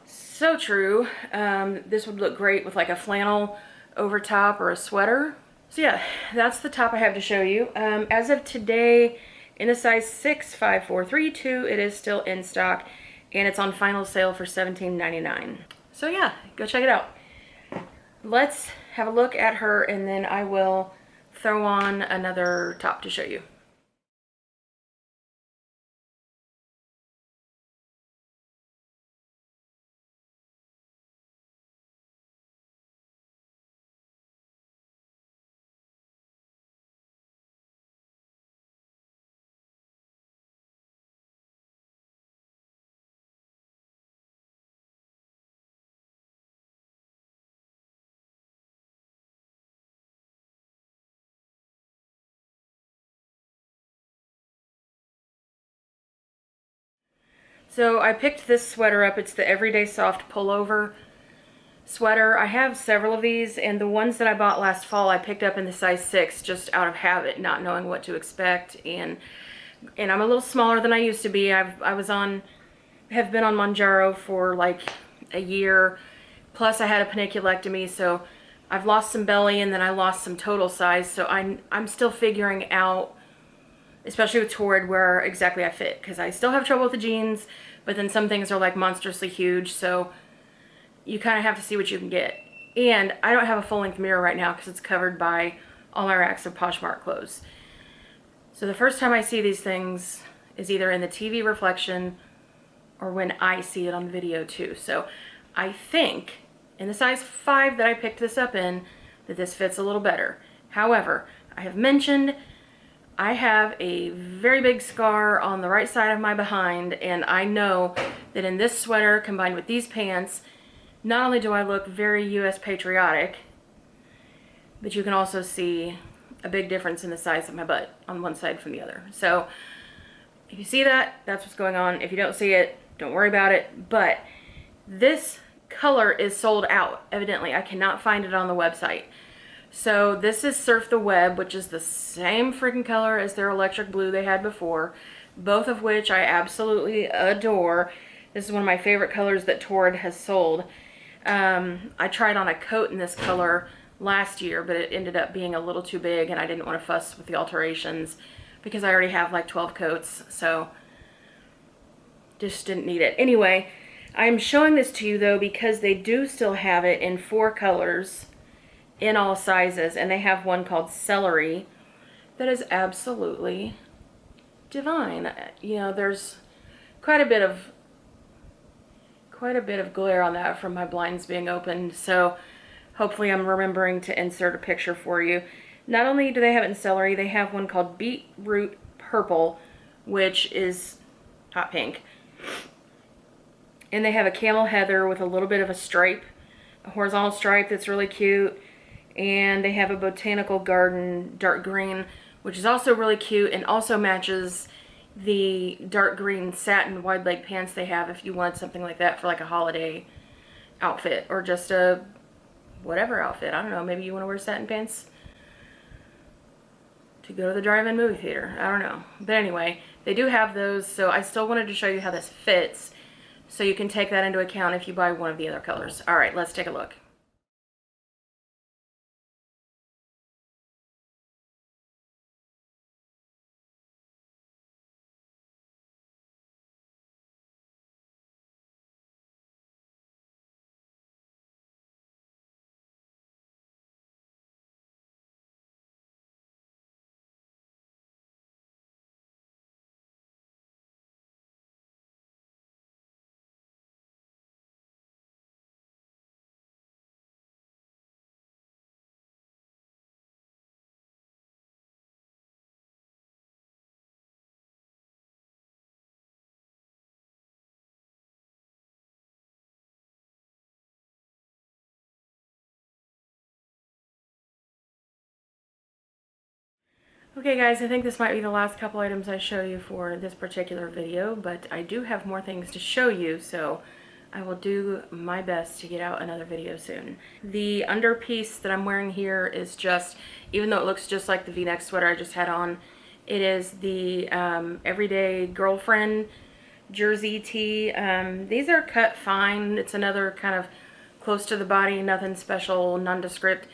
so true. This would look great with like a flannel over top or a sweater. So yeah, that's the top I have to show you. As of today, in a size 6, 5, 4, 3, 2, it is still in stock, and it's on final sale for $17.99. So yeah, go check it out. Let's have a look at her, and then I will throw on another top to show you. So I picked this sweater up. It's the Everyday Soft Pullover sweater. I have several of these, and the ones that I bought last fall I picked up in the size 6 just out of habit, not knowing what to expect. And I'm a little smaller than I used to be. have been on Mounjaro for like a year. Plus I had a paniculectomy, so I've lost some belly, and then I lost some total size. So I'm still figuring out, especially with Torrid, where exactly I fit, because I still have trouble with the jeans, but then some things are like monstrously huge, so you kind of have to see what you can get. And I don't have a full-length mirror right now because it's covered by all my racks of Poshmark clothes. So the first time I see these things is either in the TV reflection or when I see it on the video too. So I think in the size 5 that I picked this up in, that this fits a little better. However, I have mentioned I have a very big scar on the right side of my behind, and I know that in this sweater combined with these pants, not only do I look very US patriotic, but you can also see a big difference in the size of my butt on one side from the other. So if you see that, that's what's going on. If you don't see it, don't worry about it. But this color is sold out, evidently. I cannot find it on the website. So this is Surf the Web, which is the same freaking color as their electric blue they had before, both of which I absolutely adore. This is one of my favorite colors that Torrid has sold. I tried on a coat in this color last year, but it ended up being a little too big, and I didn't want to fuss with the alterations because I already have like 12 coats, so just didn't need it. Anyway, I'm showing this to you though because they do still have it in 4 colors in all sizes, and they have one called Celery that is absolutely divine. You know, there's quite a bit of glare on that from my blinds being opened, so hopefully I'm remembering to insert a picture for you. Not only do they have it in Celery, they have one called Beetroot Purple, which is hot pink, and they have a Camel Heather with a little bit of a stripe, a horizontal stripe that's really cute. And they have a Botanical Garden dark green, which is also really cute and also matches the dark green satin wide leg pants they have if you want something like that for like a holiday outfit or just a whatever outfit. I don't know, maybe you want to wear satin pants to go to the drive-in movie theater. I don't know. But anyway, they do have those, so I still wanted to show you how this fits So you can take that into account if you buy one of the other colors. All right, let's take a look. Okay guys, I think this might be the last couple items I show you for this particular video, but I do have more things to show you, so I will do my best to get out another video soon. The underpiece that I'm wearing here is just, even though it looks just like the V-neck sweater I just had on, it is the Everyday Girlfriend jersey tee. These are cut fine. It's another kind of close to the body, nothing special, nondescript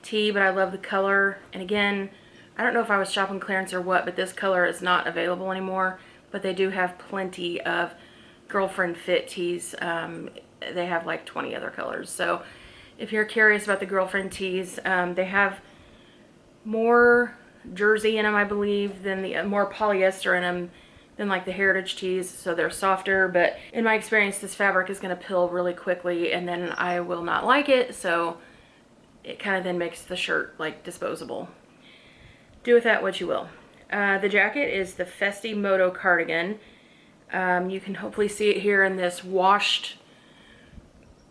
tee, but I love the color. And again, I don't know if I was shopping clearance or what, but this color is not available anymore, but they do have plenty of girlfriend fit tees. They have like 20 other colors. So if you're curious about the girlfriend tees, they have more jersey in them, I believe, than the more polyester in them than like the heritage tees. So they're softer, but in my experience, this fabric is going to pill really quickly and then I will not like it. So it kind of then makes the shirt like disposable. Do with that what you will. The jacket is the Festi Moto cardigan. You can hopefully see it here in this washed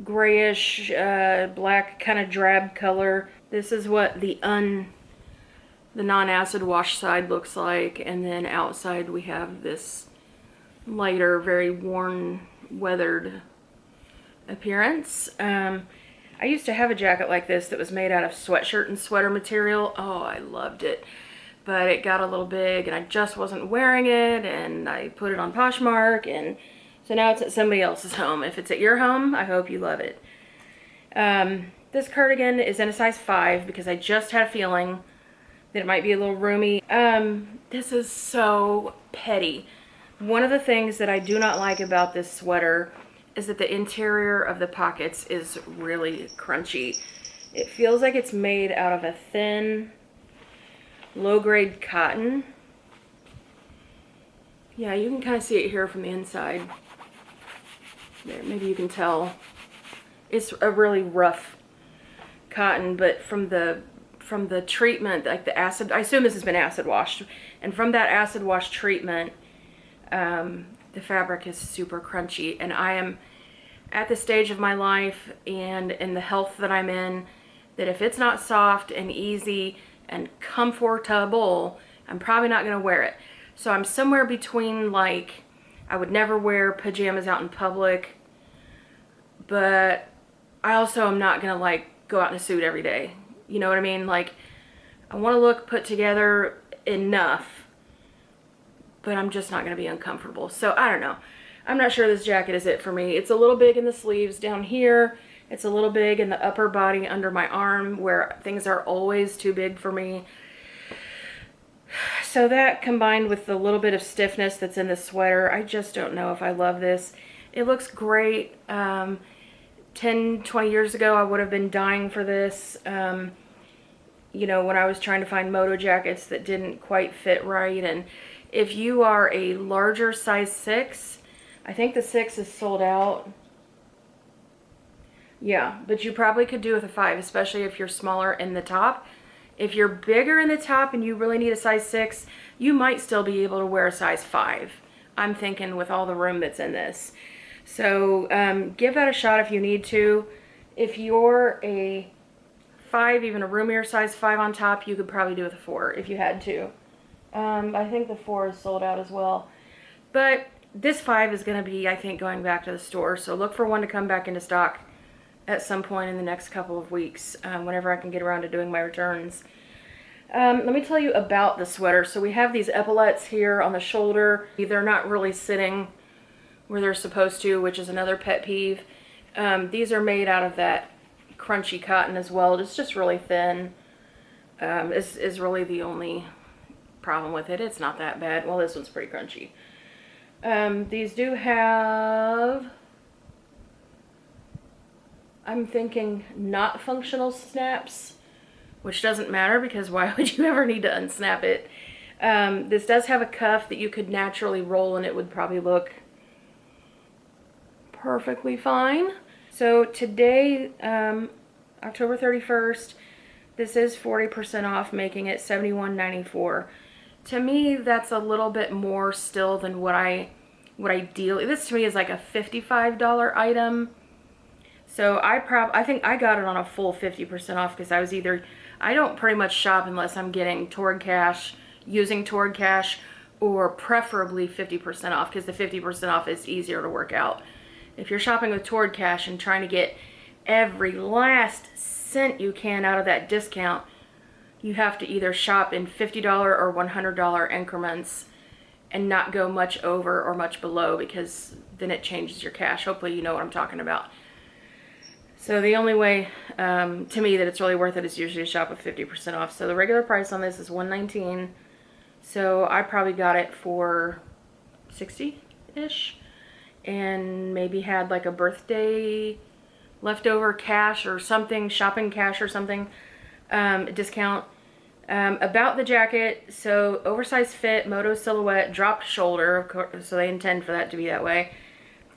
grayish black kind of drab color. This is what the non-acid wash side looks like, and then outside we have this lighter, very worn, weathered appearance. I used to have a jacket like this that was made out of sweatshirt and sweater material. Oh, I loved it. But it got a little big and I just wasn't wearing it, and I put it on Poshmark, and so now it's at somebody else's home. If it's at your home, I hope you love it. This cardigan is in a size 5 because I just had a feeling that it might be a little roomy. This is so petty. One of the things that I do not like about this sweater is that the interior of the pockets is really crunchy. It feels like it's made out of a thin, low-grade cotton. Yeah, you can kind of see it here from the inside. There, maybe you can tell. It's a really rough cotton, but from the treatment, like the acid, I assume this has been acid washed, and from that acid wash treatment, the fabric is super crunchy. And I am at the stage of my life and in the health that I'm in, that if it's not soft and easy and comfortable, I'm probably not going to wear it. So I'm somewhere between, like, I would never wear pajamas out in public, but I also am not going to like go out in a suit every day. You know what I mean? Like, I want to look put together enough, but I'm just not going to be uncomfortable. So I don't know. I'm not sure this jacket is it for me. It's a little big in the sleeves down here. It's a little big in the upper body under my arm, where things are always too big for me. So that, combined with the little bit of stiffness that's in the sweater, I just don't know if I love this. It looks great. 10, 20 years ago, I would have been dying for this. You know, when I was trying to find moto jackets that didn't quite fit right. And if you are a larger size 6, I think the 6 is sold out. Yeah, but you probably could do with a 5, especially if you're smaller in the top. If you're bigger in the top and you really need a size 6, you might still be able to wear a size 5. I'm thinking with all the room that's in this. So give that a shot if you need to. If you're a 5, even a roomier size 5 on top, you could probably do with a 4 if you had to. I think the 4 is sold out as well. But this 5 is going to be, I think, going back to the store. So look for one to come back into stock at some point in the next couple of weeks, whenever I can get around to doing my returns. Let me tell you about the sweater. So we have these epaulettes here on the shoulder. They're not really sitting where they're supposed to, which is another pet peeve. These are made out of that crunchy cotton as well. It's just really thin. Is really the only problem with it. It's not that bad. Well, this one's pretty crunchy. These do have, I'm thinking, not functional snaps, which doesn't matter because why would you ever need to unsnap it? This does have a cuff that you could naturally roll and it would probably look perfectly fine. So today, October 31st, this is 40% off, making it $71.94. To me, that's a little bit more still than what I deal. This to me is like a $55 item. So I think I got it on a full 50% off because I don't pretty much shop unless I'm getting Torrid cash, using Torrid cash, or preferably 50% off because the 50% off is easier to work out. If you're shopping with Torrid cash and trying to get every last cent you can out of that discount, you have to either shop in $50 or $100 increments and not go much over or much below, because then it changes your cash. Hopefully you know what I'm talking about. So the only way to me that it's really worth it is usually to shop with 50% off. So the regular price on this is $119. So I probably got it for $60-ish, and maybe had like a birthday leftover cash or something, shopping cash or something, discount. About the jacket, so oversized fit, moto silhouette, dropped shoulder, of course, so they intend for that to be that way.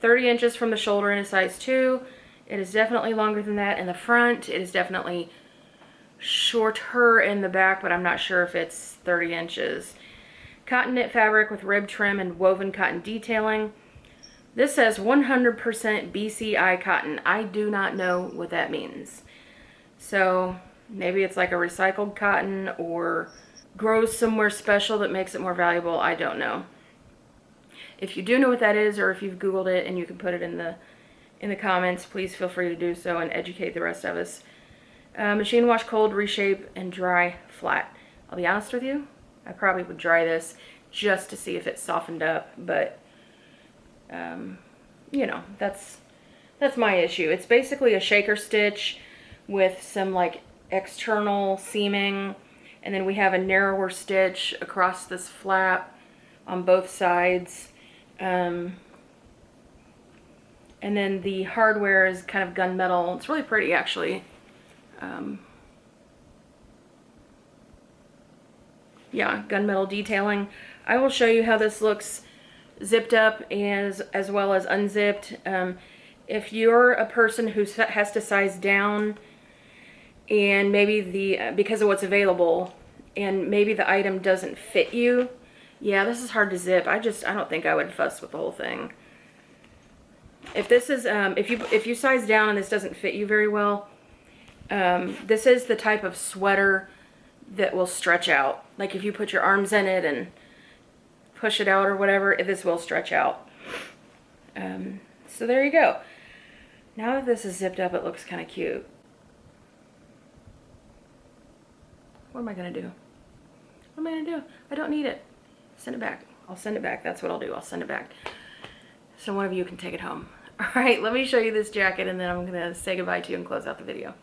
30 inches from the shoulder in a size 2. It is definitely longer than that in the front. It is definitely shorter in the back, but I'm not sure if it's 30 inches. Cotton knit fabric with rib trim and woven cotton detailing. This says 100% BCI cotton. I do not know what that means. So maybe it's like a recycled cotton or grows somewhere special that makes it more valuable. I don't know. If you do know what that is, or if you've Googled it and you can put it in the comments, please feel free to do so and educate the rest of us. Machine wash cold, reshape, and dry flat. I'll be honest with you, I probably would dry this just to see if it softened up, but you know, that's my issue. It's basically a shaker stitch with some like external seaming, and then we have a narrower stitch across this flap on both sides. And then the hardware is kind of gunmetal. It's really pretty, actually. Yeah, gunmetal detailing. I will show you how this looks zipped up as well as unzipped. If you're a person who has to size down, and maybe because of what's available, and maybe the item doesn't fit you, yeah, this is hard to zip. I don't think I would fuss with the whole thing. If this is, if you size down and this doesn't fit you very well, this is the type of sweater that will stretch out. Like if you put your arms in it and push it out or whatever, this will stretch out. So there you go. Now that this is zipped up, it looks kind of cute. What am I gonna do? What am I gonna do? I don't need it. Send it back. I'll send it back. That's what I'll do. I'll send it back. So one of you can take it home. All right, let me show you this jacket and then I'm gonna say goodbye to you and close out the video.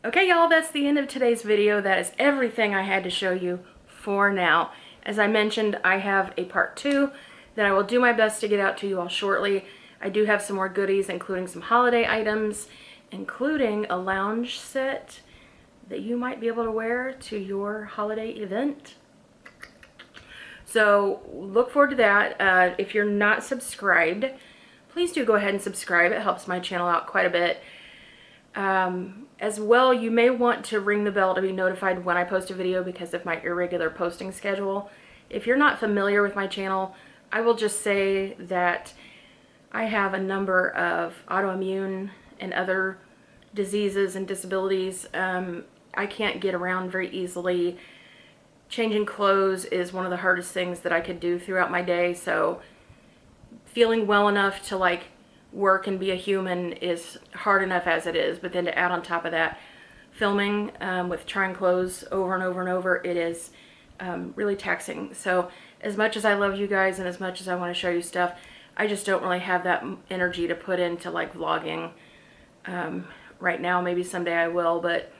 Okay, y'all, that's the end of today's video. That is everything I had to show you for now. As I mentioned, I have a part 2 that I will do my best to get out to you all shortly. I do have some more goodies, including some holiday items, including a lounge set that you might be able to wear to your holiday event. So look forward to that. If you're not subscribed, please do go ahead and subscribe. It helps my channel out quite a bit. As well, you may want to ring the bell to be notified when I post a video because of my irregular posting schedule. If you're not familiar with my channel, I will just say that I have a number of autoimmune and other diseases and disabilities. I can't get around very easily. Changing clothes is one of the hardest things that I could do throughout my day, so feeling well enough to like work and be a human is hard enough as it is, but then to add on top of that filming with trying clothes over and over and over, it is really taxing. So as much as I love you guys and as much as I want to show you stuff, I just don't really have that energy to put into like vlogging right now. Maybe someday I will, but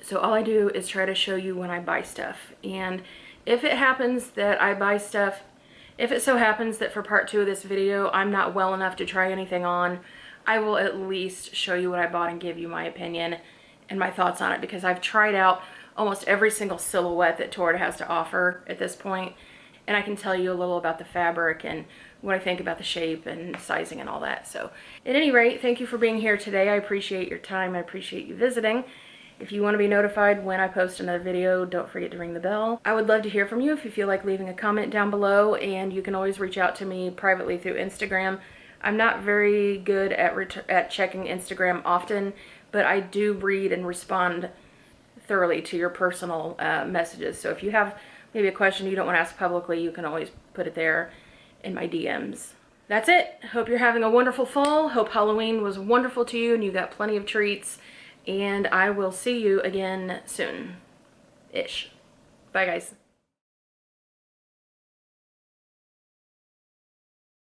so all I do is try to show you when I buy stuff. And if it happens that I buy stuff, if it so happens that for part 2 of this video, I'm not well enough to try anything on, I will at least show you what I bought and give you my opinion and my thoughts on it, because I've tried out almost every single silhouette that Torrid has to offer at this point, and I can tell you a little about the fabric and what I think about the shape and sizing and all that. So at any rate, thank you for being here today. I appreciate your time. I appreciate you visiting. If you want to be notified when I post another video, don't forget to ring the bell. I would love to hear from you if you feel like leaving a comment down below, and you can always reach out to me privately through Instagram. I'm not very good at checking Instagram often, but I do read and respond thoroughly to your personal messages. So if you have maybe a question you don't want to ask publicly, you can always put it there in my DMs. That's it. Hope you're having a wonderful fall. Hope Halloween was wonderful to you and you got plenty of treats. And I will see you again soon-ish. Bye, guys.